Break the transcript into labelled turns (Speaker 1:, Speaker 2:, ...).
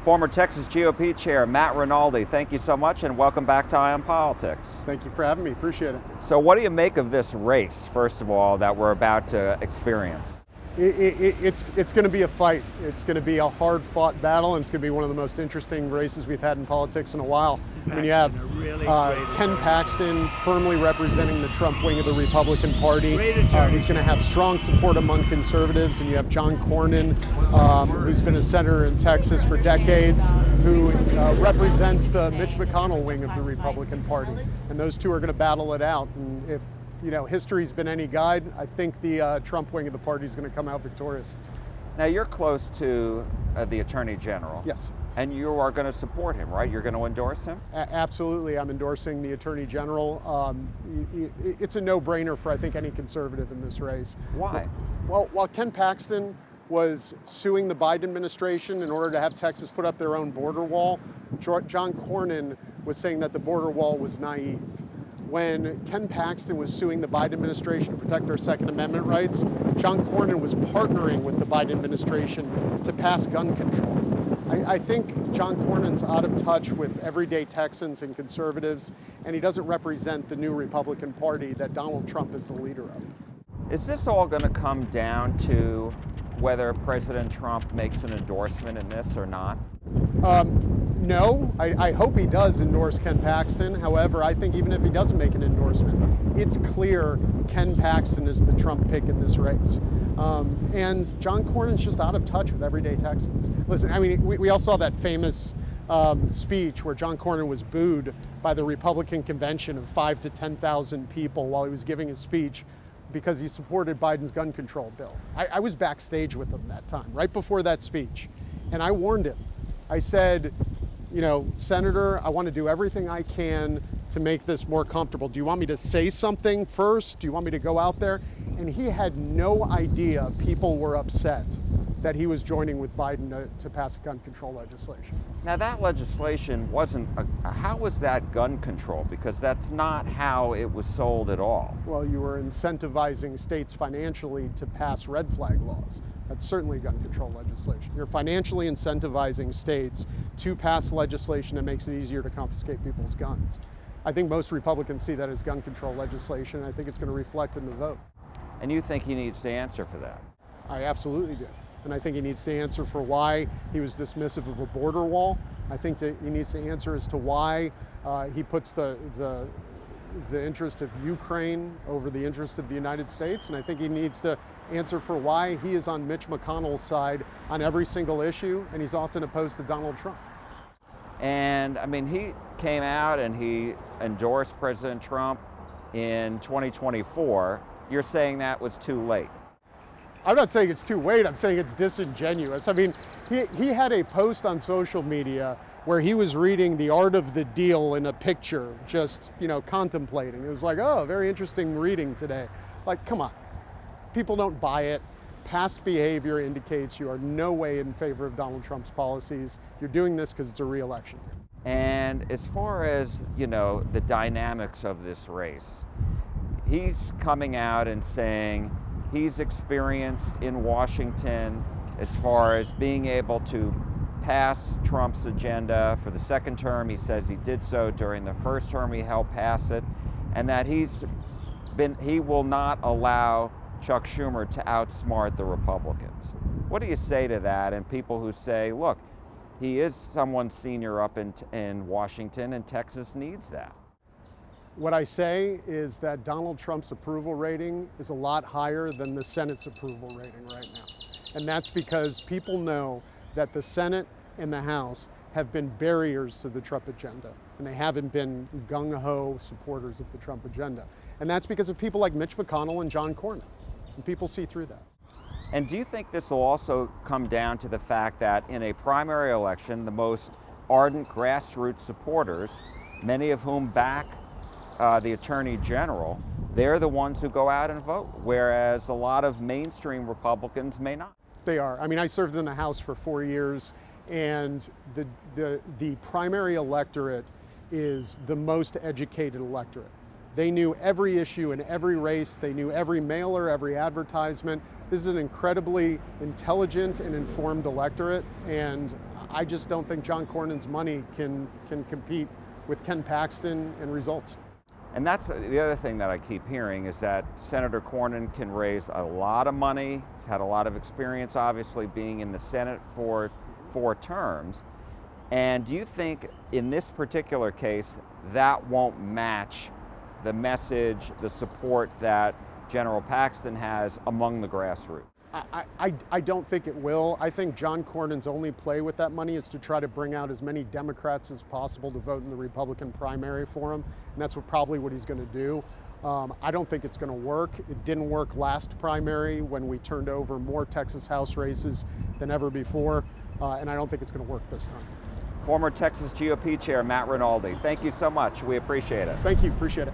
Speaker 1: Former Texas GOP Chair Matt Rinaldi, thank you so much and welcome back to Eye on Politics.
Speaker 2: Thank you for having me, appreciate it.
Speaker 1: So what do you make of this race, first of all, that we're about to experience?
Speaker 2: It's going to be a fight. It's going to be a hard-fought battle, and it's going to be one of the most interesting races we've had in politics in a while. I mean, you have Ken Paxton firmly representing the Trump wing of the Republican Party. He's going to have strong support among conservatives, and you have John Cornyn, who's been a senator in Texas for decades, who represents the Mitch McConnell wing of the Republican Party. And those two are going to battle it out. And if history's been any guide, I think the Trump wing of the party is going to come out victorious.
Speaker 1: Now, you're close to the Attorney General.
Speaker 2: Yes.
Speaker 1: And you are going to support him, right? You're going to endorse him?
Speaker 2: Absolutely. I'm endorsing the Attorney General. It's a no-brainer for, I think, any conservative in this race.
Speaker 1: Why?
Speaker 2: Well, while Ken Paxton was suing the Biden administration in order to have Texas put up their own border wall, John Cornyn was saying that the border wall was naive. When Ken Paxton was suing the Biden administration to protect our Second Amendment rights, John Cornyn was partnering with the Biden administration to pass gun control. I think John Cornyn's out of touch with everyday Texans and conservatives, and he doesn't represent the new Republican Party that Donald Trump is the leader of.
Speaker 1: Is this all going to come down to whether President Trump makes an endorsement in this or not?
Speaker 2: No, I hope he does endorse Ken Paxton. However, I think even if he doesn't make an endorsement, it's clear Ken Paxton is the Trump pick in this race. And John Cornyn's just out of touch with everyday Texans. Listen, I mean, we all saw that famous speech where John Cornyn was booed by the Republican convention of 5,000 to 10,000 people while he was giving his speech because he supported Biden's gun control bill. I was backstage with him that time, right before that speech, and I warned him. I said, Senator, I want to do everything I can to make this more comfortable. Do you want me to say something first? Do you want me to go out there? And he had no idea people were upset that he was joining with Biden to pass gun control legislation.
Speaker 1: Now, that legislation wasn't, how was that gun control? Because that's not how it was sold at all.
Speaker 2: Well, you were incentivizing states financially to pass red flag laws. That's certainly gun control legislation. You're financially incentivizing states to pass legislation that makes it easier to confiscate people's guns. I think most Republicans see that as gun control legislation, and I think it's going to reflect in the vote.
Speaker 1: And you think he needs to answer for that?
Speaker 2: I absolutely do. And I think he needs to answer for why he was dismissive of a border wall. I think that he needs to answer as to why he puts the interest of Ukraine over the interest of the United States. And I think he needs to answer for why he is on Mitch McConnell's side on every single issue, and he's often opposed to Donald Trump.
Speaker 1: And I mean, he came out and he endorsed President Trump in 2024. You're saying that was too late?
Speaker 2: I'm not saying it's too late, I'm saying it's disingenuous. I mean, he had a post on social media where he was reading The Art of the Deal in a picture, just, contemplating. It was like, oh, very interesting reading today. Like, come on. People don't buy it. Past behavior indicates you are no way in favor of Donald Trump's policies. You're doing this because it's a re-election.
Speaker 1: And as far as, the dynamics of this race, he's coming out and saying he's experienced in Washington as far as being able to pass Trump's agenda for the second term. He says he did so during the first term. He helped pass it, and that he will not allow Chuck Schumer to outsmart the Republicans. What do you say to that and people who say, look, he is someone senior up in Washington and Texas needs that?
Speaker 2: What I say is that Donald Trump's approval rating is a lot higher than the Senate's approval rating right now. And that's because people know that the Senate and the House have been barriers to the Trump agenda, and they haven't been gung-ho supporters of the Trump agenda. And that's because of people like Mitch McConnell and John Cornyn. And people see through that.
Speaker 1: And do you think this will also come down to the fact that in a primary election, the most ardent grassroots supporters, many of whom back the Attorney General, they're the ones who go out and vote, whereas a lot of mainstream Republicans may not?
Speaker 2: They are. I mean, I served in the House for 4 years, and the primary electorate is the most educated electorate. They knew every issue in every race. They knew every mailer, every advertisement. This is an incredibly intelligent and informed electorate, and I just don't think John Cornyn's money can compete with Ken Paxton and results.
Speaker 1: And that's the other thing that I keep hearing is that Senator Cornyn can raise a lot of money. He's had a lot of experience, obviously, being in the Senate for 4 terms. And do you think in this particular case that won't match the message, the support that General Paxton has among the grassroots?
Speaker 2: I don't think it will. I think John Cornyn's only play with that money is to try to bring out as many Democrats as possible to vote in the Republican primary for him, and that's probably what he's going to do. I don't think it's going to work. It didn't work last primary when we turned over more Texas House races than ever before, and I don't think it's going to work this time.
Speaker 1: Former Texas GOP Chair Matt Rinaldi, thank you so much. We appreciate it.
Speaker 2: Thank you. Appreciate it.